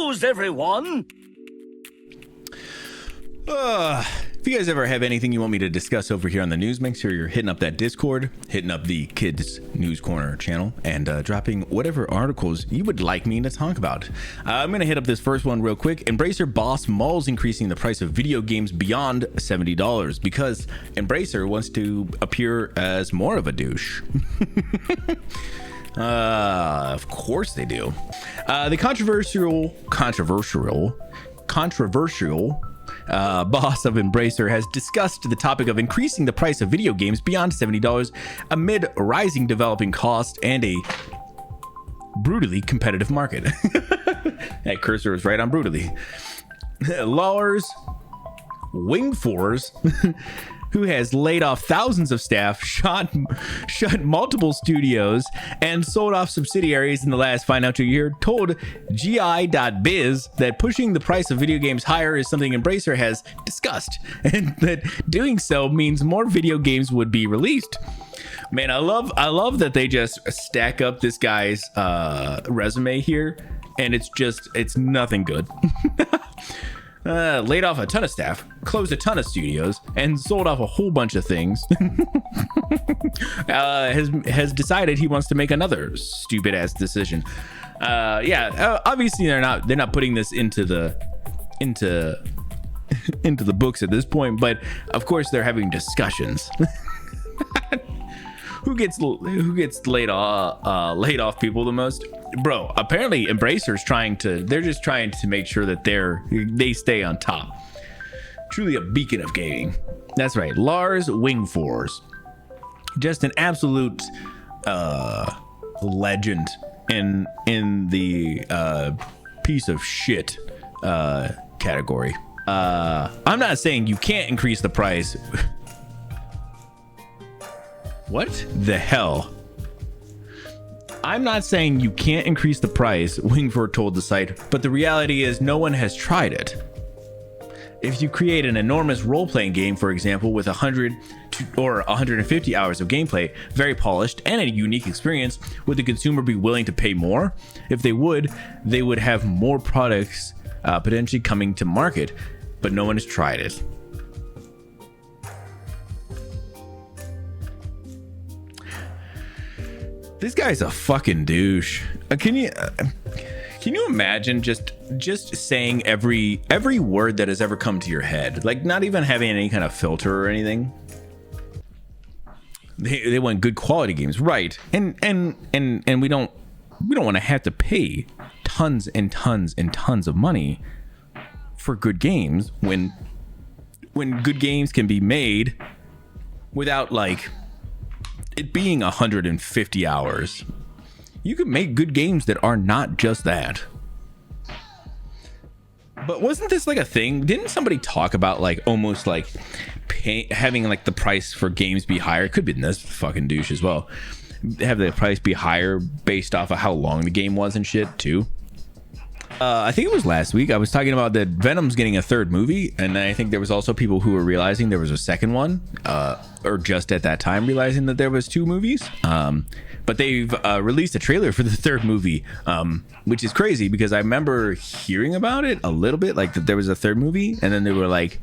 news, everyone. If you guys ever have anything you want me to discuss over here on the news, make sure you're hitting up that Discord, hitting up the Kids News Corner channel, and dropping whatever articles you would like me to talk about. I'm going to hit up this first one real quick. Embracer boss mauls increasing the price of video games beyond $70 because Embracer wants to appear as more of a douche. Of course they do. The controversial boss of Embracer has discussed the topic of increasing the price of video games beyond $70 amid rising developing costs and a brutally competitive market. That cursor is right on brutally. Lars Wingfors, who has laid off thousands of staff, shut multiple studios, and sold off subsidiaries in the last financial year, told GI.biz that pushing the price of video games higher is something Embracer has discussed, and that doing so means more video games would be released. Man, I love that they just stack up this guy's resume here, and it's nothing good. Laid off a ton of staff, closed a ton of studios, and sold off a whole bunch of things. Has decided he wants to make another stupid ass decision. Obviously they're not putting this into the books at this point, but of course they're having discussions. Who gets laid off people the most? Bro, apparently Embracer's they're just trying to make sure that they stay on top. Truly a beacon of gaming. That's right, Lars Wingfors. Just an absolute legend in the piece of shit category. I'm not saying you can't increase the price. What the hell? I'm not saying you can't increase the price, Wingford told the site, but the reality is no one has tried it. If you create an enormous role-playing game, for example, with 100 or 150 hours of gameplay, very polished, and a unique experience, would the consumer be willing to pay more? If they would have more products potentially coming to market, but no one has tried it. This guy's a fucking douche. Can you imagine just saying every word that has ever come to your head, like not even having any kind of filter or anything? They want good quality games, right? And we don't want to have to pay tons and tons and tons of money for good games when good games can be made without like it being 150 hours. You can make good games that are not just that. But wasn't this like a thing? Didn't somebody talk about like almost like having like the price for games be higher? It could be this fucking douche as well. Have the price be higher based off of how long the game was and shit too. I think it was last week I was talking about that Venom's getting a third movie, and I think there was also people who were realizing there was a second one, or just at that time realizing that there was two movies. But they've released a trailer for the third movie, which is crazy because I remember hearing about it a little bit, like that there was a third movie, and then they were like,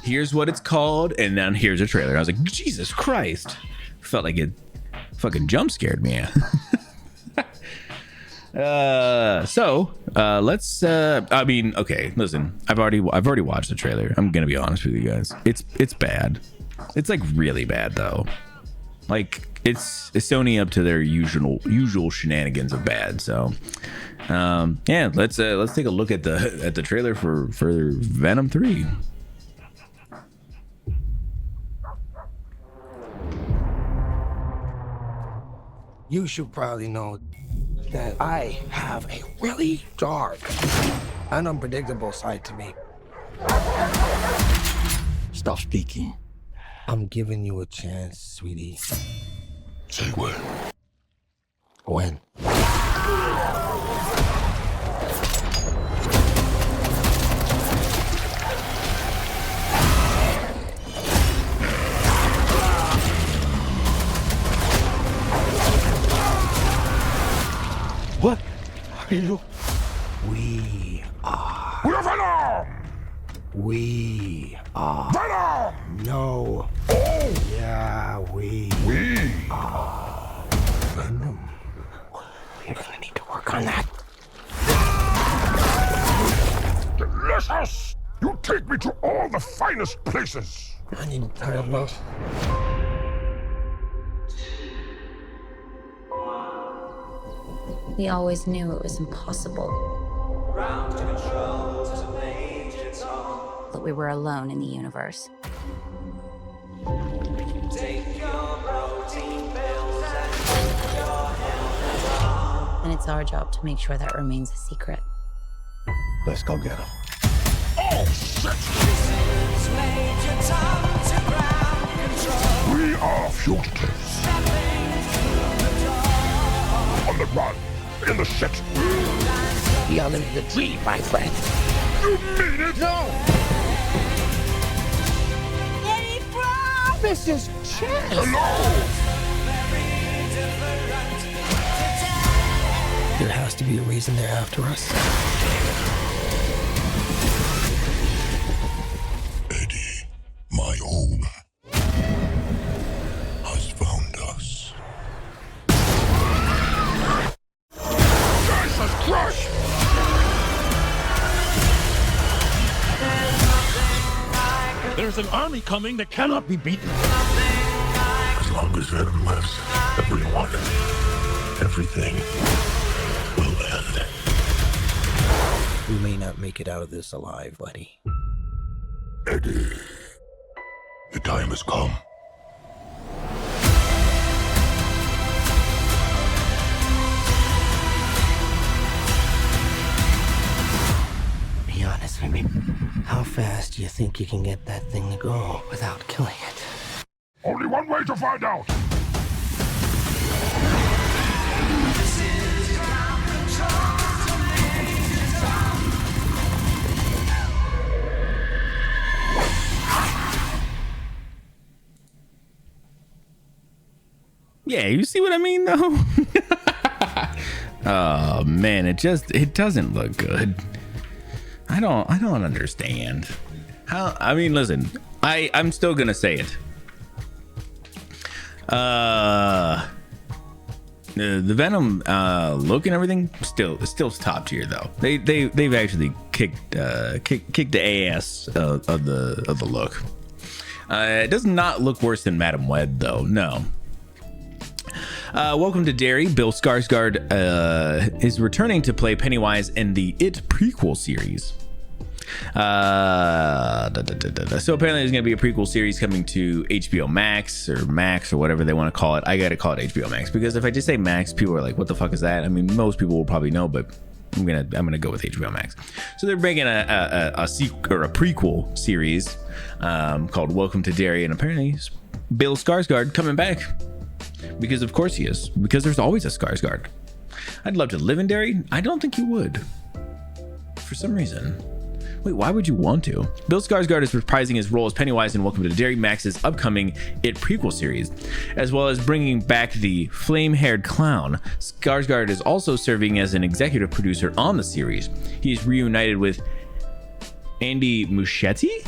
here's what it's called, and then here's a trailer. I was like, Jesus Christ. Felt like it fucking jump scared me. Let's okay, listen, I've already watched the trailer. I'm gonna be honest with you guys. It's bad. It's like really bad though. Like it's Sony up to their usual shenanigans of bad. So let's take a look at the trailer for Venom 3. You should probably know that I have a really dark and unpredictable side to me. Stop speaking. I'm giving you a chance, sweetie. Say when. When? What are you We are. We're Venom! We are. Venom! No. Oh! Yeah, we are. Venom. We're gonna need to work on that. Delicious! You take me to all the finest places. I need a tired load. We always knew it was impossible. That we were alone in the universe. And it's our job to make sure that remains a secret. Let's go get him. Oh, shit! We are fugitives. On the run. In the shit. Beyond the dream, my friend. You mean it? No! Any promises, Chad? Hello! There has to be a reason they're after us. Eddie, my own, has found us. Jesus Christ! There's an army coming that cannot be beaten. As long as Venom lives, everyone, everything will end. We may not make it out of this alive, buddy. Eddie, the time has come. Be honest with me. How fast do you think you can get that thing to go without killing it? Only one way to find out. Yeah, you see what I mean though? Oh man, it doesn't look good. I don't understand. How, I mean, listen, I'm still gonna say it. The Venom look and everything still top tier though. They've actually kicked the ass of the look. It does not look worse than Madam Web though. No. Welcome to Derry. Bill Skarsgård is returning to play Pennywise in the It prequel series. So apparently there's going to be a prequel series coming to HBO Max or whatever they want to call it. I got to call it HBO Max because if I just say Max, people are like, what the fuck is that? I mean, most people will probably know, but I'm gonna go with HBO Max. So they're bringing a sequel or a prequel series called Welcome to Derry, and apparently Bill Skarsgård coming back. Because of course he is. Because there's always a Skarsgård. I'd love to live in Derry. I don't think you would. For some reason. Wait, why would you want to? Bill Skarsgård is reprising his role as Pennywise in Welcome to Derry, Max's upcoming It prequel series, as well as bringing back the flame-haired clown. Skarsgård is also serving as an executive producer on the series. He's reunited with Andy Muschietti,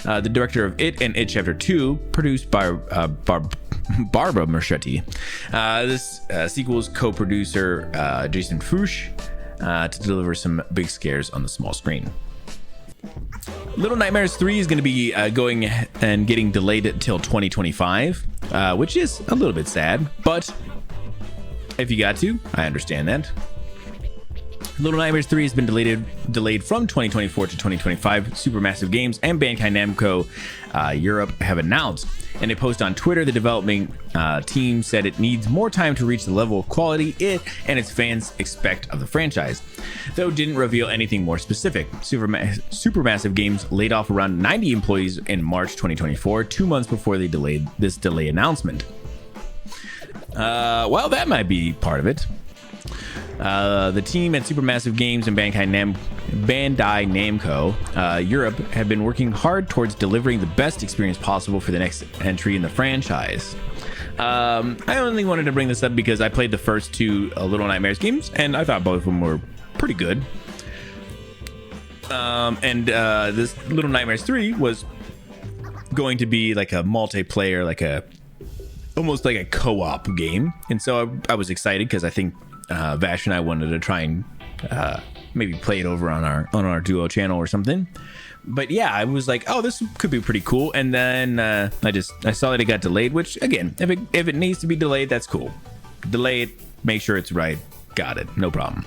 the director of It and It Chapter 2, produced by Barbara Muschietti. This sequel's co-producer Jason Fuchs to deliver some big scares on the small screen. Little Nightmares 3 is going to be going and getting delayed until 2025, which is a little bit sad, but if you got to, I understand that. Little Nightmares 3 has been delayed from 2024 to 2025. Supermassive Games and Bandai Namco Europe have announced. In a post on Twitter, the development team said it needs more time to reach the level of quality it and its fans expect of the franchise, though didn't reveal anything more specific. Supermassive Games laid off around 90 employees in March 2024, 2 months before they delayed this delay announcement. Well, that might be part of it. The team at Supermassive Games and Bandai Namco Europe have been working hard towards delivering the best experience possible for the next entry in the franchise. I only wanted to bring this up because I played the first two Little Nightmares games and I thought both of them were pretty good. And this Little Nightmares 3 was going to be like a multiplayer, like almost like a co-op game. And so I was excited because I think Vash and I wanted to try and maybe play it over on our duo channel or something. But yeah, I was like, oh, this could be pretty cool. And then I saw that it got delayed, which again, if it needs to be delayed, that's cool. Delay it, make sure it's right. Got it, no problem.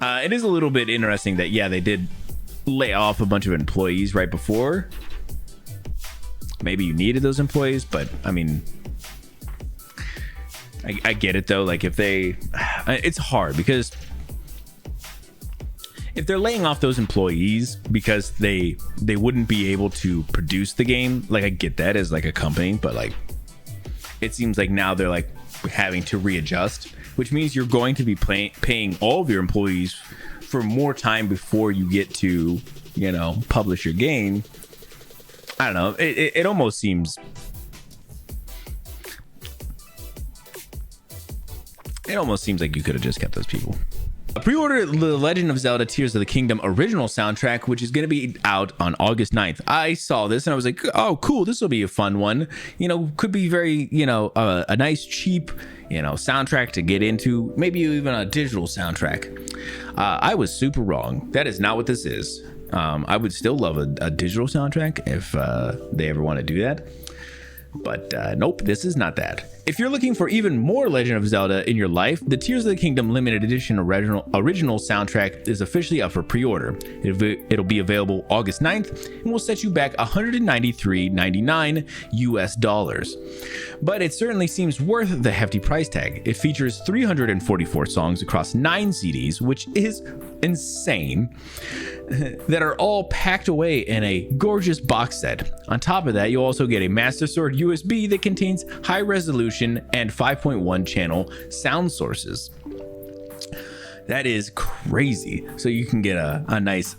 It is a little bit interesting that, yeah, they did lay off a bunch of employees right before. Maybe you needed those employees, but I mean, I get it though. Like if it's hard because if they're laying off those employees because they wouldn't be able to produce the game, like I get that as like a company, but like it seems like now they're like having to readjust, which means you're going to be paying all of your employees for more time before you get to, you know, publish your game. I don't know. It almost seems. It almost seems like you could have just kept those people. Pre-order The Legend of Zelda Tears of the Kingdom original soundtrack, which is going to be out on August 9th. I saw this and I was like, oh, cool. This will be a fun one. You know, could be very, you know, a nice, cheap, you know, soundtrack to get into. Maybe even a digital soundtrack. I was super wrong. That is not what this is. I would still love a digital soundtrack if they ever want to do that. But nope, this is not that. If you're looking for even more Legend of Zelda in your life, the Tears of the Kingdom limited edition original soundtrack is officially up for pre-order. It'll be available August 9th and will set you back $193.99 US. But it certainly seems worth the hefty price tag. It features 344 songs across 9 CDs, which is insane, that are all packed away in a gorgeous box set. On top of that, you'll also get a Master Sword USB that contains high resolution and 5.1 channel sound sources. That is crazy. So you can get a nice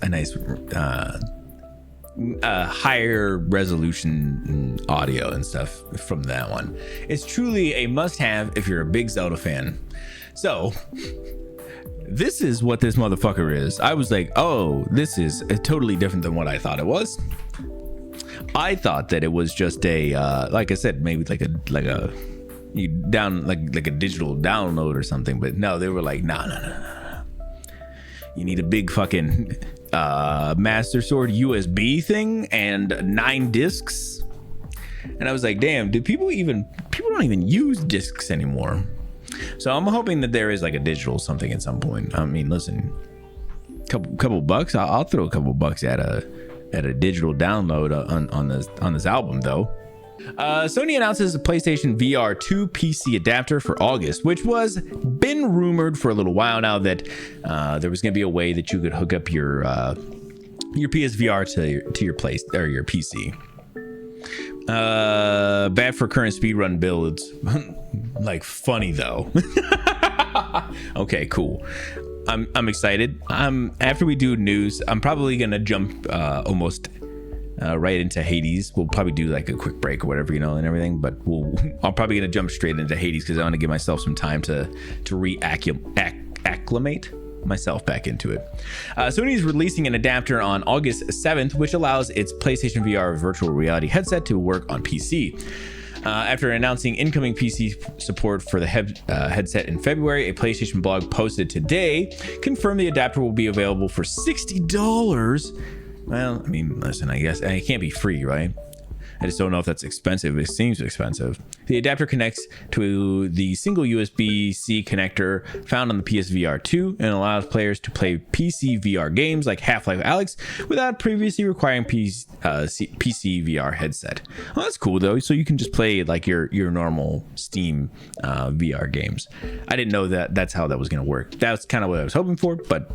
higher resolution audio and stuff from that one. It's truly a must-have if you're a big Zelda fan. So this is what this motherfucker is. I was like, oh, this is totally different than what I thought it was. I thought that it was just a like I said, maybe like a digital download or something, but no, they were like, no. You need a big fucking Master Sword USB thing and 9 discs. And I was like, damn, people don't even use discs anymore. So I'm hoping that there is like a digital something at some point. I mean, listen, couple bucks, I'll throw a couple bucks at a digital download on this album though. Sony announces a PlayStation VR 2 PC adapter for August, which was been rumored for a little while now that there was going to be a way that you could hook up your PSVR to your place or your PC. Bad for current speedrun builds. Like funny though. Okay, cool. I'm excited. After we do news, I'm probably gonna jump almost right into Hades. We'll probably do like a quick break or whatever, you know, and everything. But I'm probably gonna jump straight into Hades because I want to give myself some time to acclimate myself back into it. Sony is releasing an adapter on August 7th, which allows its PlayStation VR virtual reality headset to work on PC. After announcing incoming PC support for the headset in February, a PlayStation blog posted today confirmed the adapter will be available for $60. Well, I mean, listen, I guess it can't be free, right? I just don't know if that's expensive. It seems expensive. The adapter connects to the single USB-C connector found on the PSVR 2 and allows players to play PC VR games like Half-Life Alyx without previously requiring PC VR headset. Well, that's cool though. So you can just play like your normal Steam VR games. I didn't know that that's how that was going to work. That's kind of what I was hoping for, but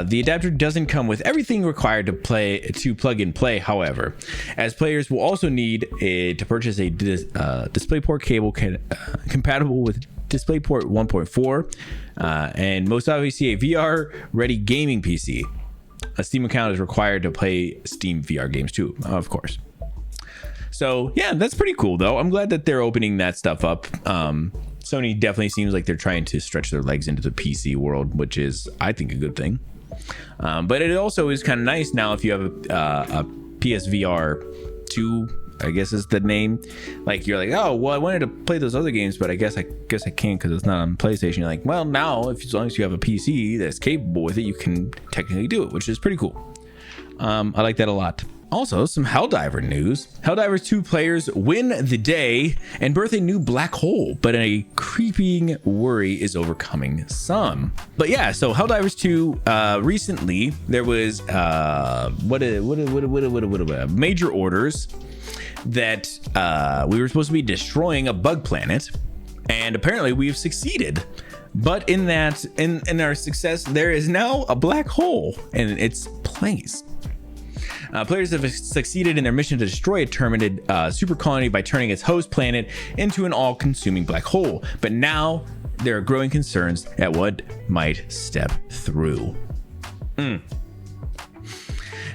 the adapter doesn't come with everything required to plug and play, however, as players will also need to purchase a DisplayPort cable compatible with DisplayPort 1.4 and most obviously a VR ready gaming PC. A Steam account is required to play Steam VR games too, of course. So yeah, that's pretty cool though. I'm glad that they're opening that stuff up. Sony definitely seems like they're trying to stretch their legs into the PC world, which is, I think, a good thing. But it also is kind of nice now if you have a PSVR 2, I guess is the name. Like you're like, oh well, I wanted to play those other games, but I guess I can't because it's not on PlayStation. You're like, well, now as long as you have a PC that's capable with it, you can technically do it, which is pretty cool. I like that a lot. Also, some Helldiver news. Helldivers 2 players win the day and birth a new black hole, but a creeping worry is overcoming some. But yeah, so Helldivers 2, recently there was major orders that we were supposed to be destroying a bug planet, and apparently we've succeeded. But in our success, there is now a black hole in its place. Players have succeeded in their mission to destroy a terminated super colony by turning its host planet into an all-consuming black hole. But now there are growing concerns at what might step through.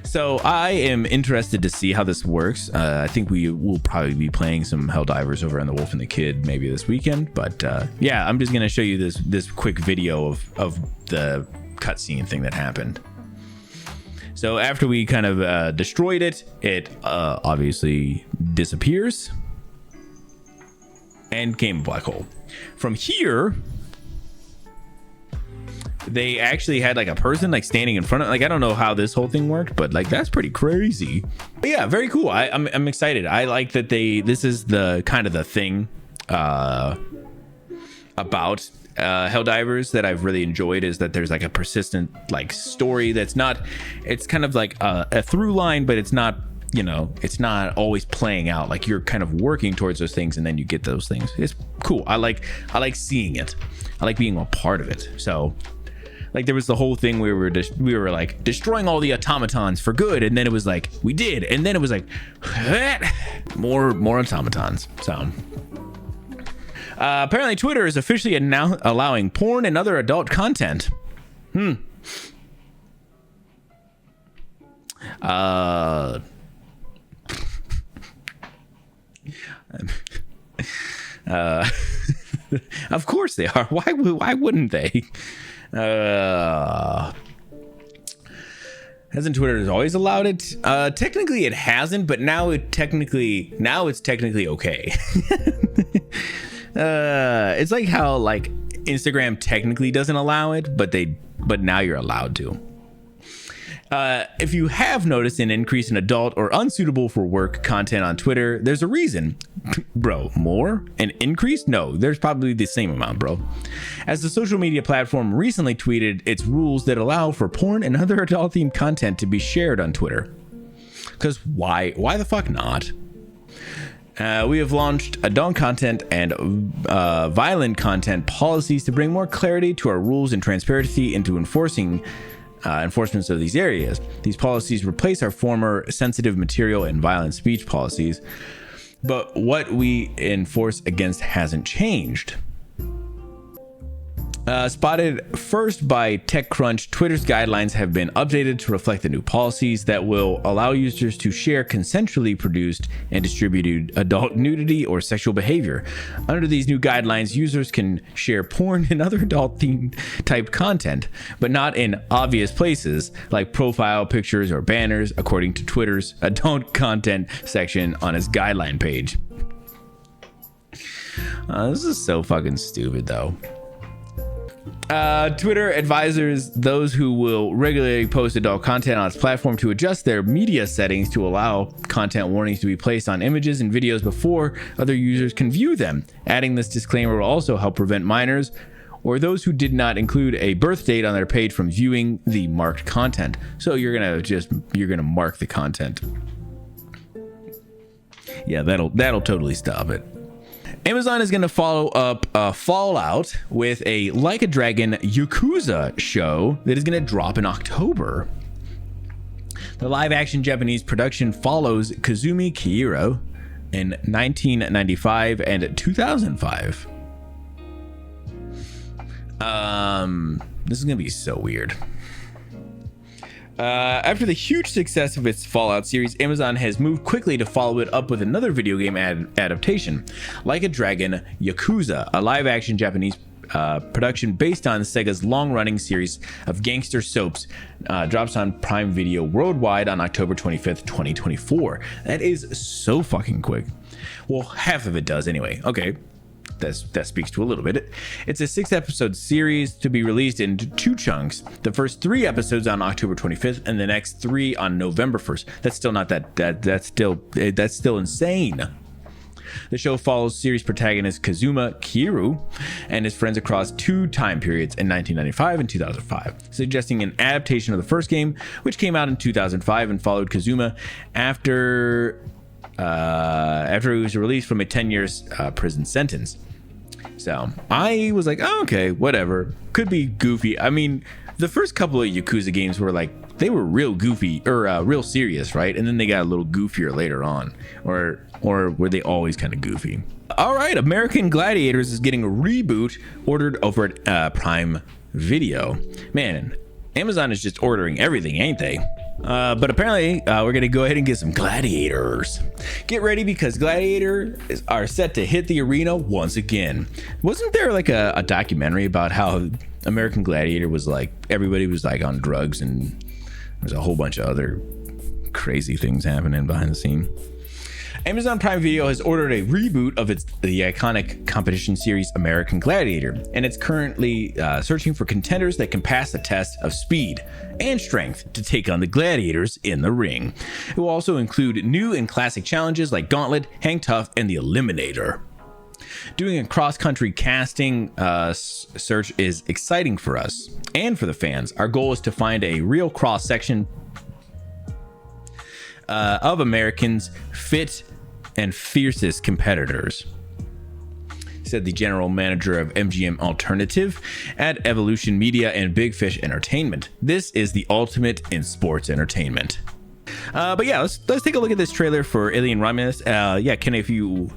So I am interested to see how this works. I think we will probably be playing some Helldivers over on The Wolf and the Kid maybe this weekend. But yeah, I'm just going to show you this quick video of the cutscene thing that happened. So after we kind of destroyed it, it obviously disappears and became a black hole. From here, they actually had like a person like standing in front of, like, I don't know how this whole thing worked, but like that's pretty crazy. But yeah, very cool. I'm excited. I like that this is the kind of the thing about Helldivers that I've really enjoyed, is that there's like a persistent like story that's not, it's kind of like a through line, but it's not, you know, it's not always playing out. Like you're kind of working towards those things and then you get those things. It's cool. I like seeing it. I like being a part of it. So like there was the whole thing where we were like destroying all the automatons for good, and then it was like we did, and then it was like more automatons. So apparently Twitter is officially now allowing porn and other adult content. Of course they are. Why wouldn't they? Hasn't Twitter always allowed it? Technically it hasn't, but now it's technically okay. It's like how like Instagram technically doesn't allow it, but now you're allowed to. If you have noticed an increase in adult or unsuitable for work content on Twitter, there's a reason. Bro, more? An increase? No, there's probably the same amount, bro. As the social media platform recently tweeted its rules that allow for porn and other adult-themed content to be shared on Twitter. Because why the fuck not? We have launched adult content and violent content policies to bring more clarity to our rules and transparency into enforcements of these areas. These policies replace our former sensitive material and violent speech policies, but what we enforce against hasn't changed. Spotted first by TechCrunch, Twitter's guidelines have been updated to reflect the new policies that will allow users to share consensually produced and distributed adult nudity or sexual behavior. Under these new guidelines, users can share porn and other adult-themed type content, but not in obvious places like profile pictures or banners, according to Twitter's adult content section on its guideline page. This is so fucking stupid, though. Twitter advises those who will regularly post adult content on its platform to adjust their media settings to allow content warnings to be placed on images and videos before other users can view them. Adding this disclaimer will also help prevent minors or those who did not include a birth date on their page from viewing the marked content. So you're gonna mark the content. Yeah, that'll totally stop it. Amazon is going to follow up Fallout with a Like a Dragon Yakuza show that is going to drop in October. The live-action Japanese production follows Kazumi Kiryu in 1995 and 2005. This is going to be so weird. After the huge success of its Fallout series, Amazon has moved quickly to follow it up with another video game adaptation, Like a Dragon Yakuza, a live-action Japanese production based on Sega's long-running series of gangster soaps, drops on Prime Video worldwide on October 25th, 2024. That is so fucking quick. Well, half of it does anyway. Okay. That speaks to a little bit. It's a 6-episode series to be released in 2 chunks. The first 3 episodes on October 25th, and the next 3 on November 1st. That's still not that's still insane. The show follows series protagonist Kazuma Kiryu and his friends across 2 time periods in 1995 and 2005, suggesting an adaptation of the first game, which came out in 2005 and followed Kazuma after he was released from a 10 years prison sentence. So I was like, oh, okay, whatever. Could be goofy. I mean, the first couple of Yakuza games were like, they were real goofy or real serious, right? And then they got a little goofier later on, or were they always kind of goofy? All right, American Gladiators is getting a reboot ordered over at Prime Video. Man, Amazon is just ordering everything, ain't they? But apparently we're gonna go ahead and get some gladiators. Get ready, because gladiators are set to hit the arena once again. Wasn't there like a documentary about how American Gladiator was like, everybody was like on drugs, and there's a whole bunch of other crazy things happening behind the scene? Amazon Prime Video has ordered a reboot of the iconic competition series American Gladiator, and it's currently searching for contenders that can pass the test of speed and strength to take on the gladiators in the ring. It will also include new and classic challenges like Gauntlet, Hang Tough, and the Eliminator. Doing a cross-country casting search is exciting for us and for the fans. Our goal is to find a real cross-section of Americans fit and fiercest competitors, said the general manager of MGM Alternative at Evolution Media and Big Fish Entertainment. This is the ultimate in sports entertainment. But yeah, let's take a look at this trailer for Alien Romulus. Yeah, Ken, if you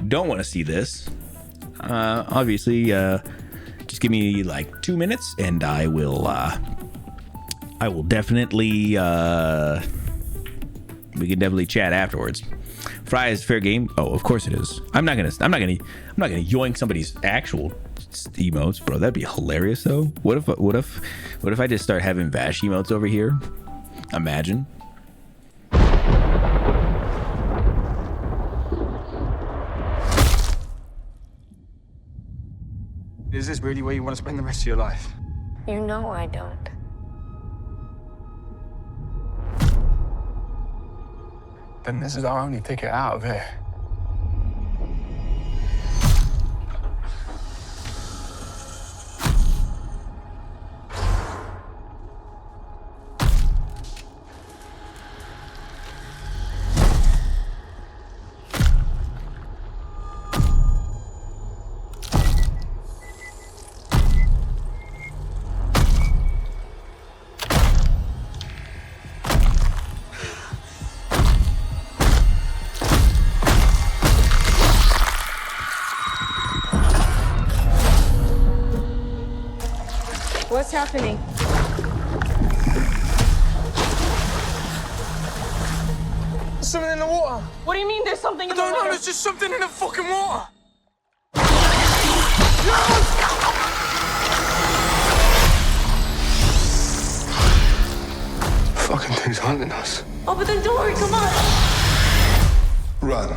don't want to see this, obviously, just give me like 2 minutes, and I will definitely, we can definitely chat afterwards. Fry is fair game. Oh, of course it is. I'm not gonna yoink somebody's actual emotes, bro. That'd be hilarious though. What if I just start having Vash emotes over here? Imagine. Is this really where you want to spend the rest of your life? You know I don't. Then this is our only ticket out of here. What's happening? There's something in the water. What do you mean there's something in the water? No, there's just something in the fucking water. Fucking thing's hunting us. Open the door, come on. Run.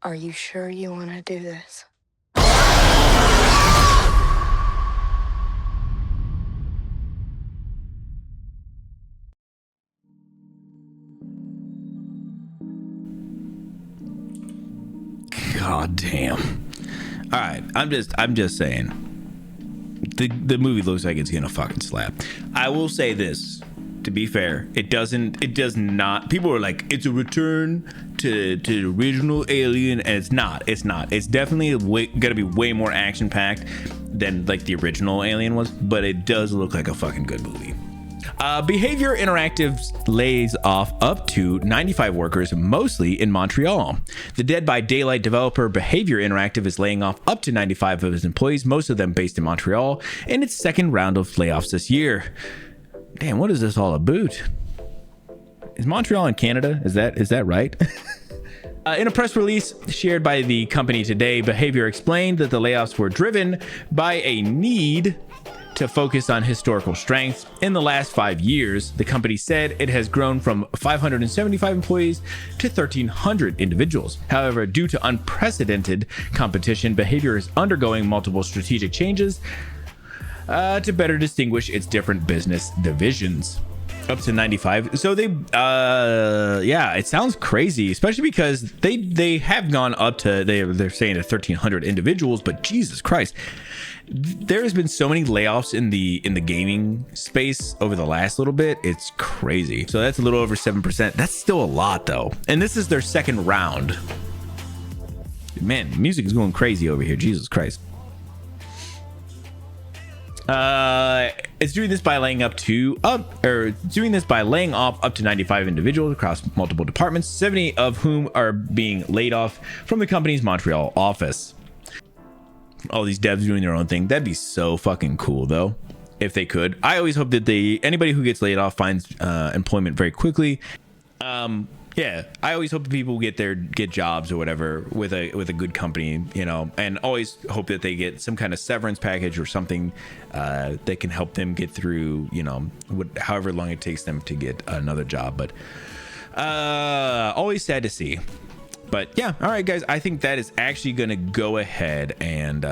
Are you sure you want to do this? God damn. All right, I'm just saying. the movie looks like it's gonna fucking slap. I will say this, to be fair, it does not. People are like, it's a return to the original Alien, and it's not. It's definitely gonna be way more action packed than like the original Alien was, but it does look like a fucking good movie. Behavior Interactive lays off up to 95 workers, mostly in Montreal. The Dead by Daylight developer Behavior Interactive is laying off up to 95 of its employees, most of them based in Montreal, in its second round of layoffs this year. Damn, what is this all about? Is Montreal in Canada? Is that right? In a press release shared by the company today, Behavior explained that the layoffs were driven by a need to focus on historical strengths. In the last 5 years, the company said it has grown from 575 employees to 1,300 individuals. However, due to unprecedented competition, Behavior is undergoing multiple strategic changes to better distinguish its different business divisions. Up to 95. So they yeah, it sounds crazy, especially because they have gone up to, they're saying to 1,300 individuals, but Jesus Christ, there has been so many layoffs in the gaming space over the last little bit. It's crazy. So that's a little over 7%. That's still a lot though, and this is their second round. Man, music is going crazy over here. Jesus Christ. It's doing this by laying off up to 95 individuals across multiple departments, 70 of whom are being laid off from the company's Montreal office. All these devs doing their own thing. That'd be so fucking cool though, if they could. I always hope that anybody who gets laid off finds employment very quickly. Yeah, I always hope that people get jobs or whatever with a good company, you know, and always hope that they get some kind of severance package or something that can help them get through, you know, however long it takes them to get another job. But always sad to see. But yeah, all right, guys, I think that is actually going to go ahead and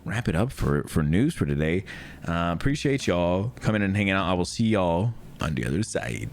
wrap it up for news for today. Appreciate y'all coming and hanging out. I will see y'all on the other side.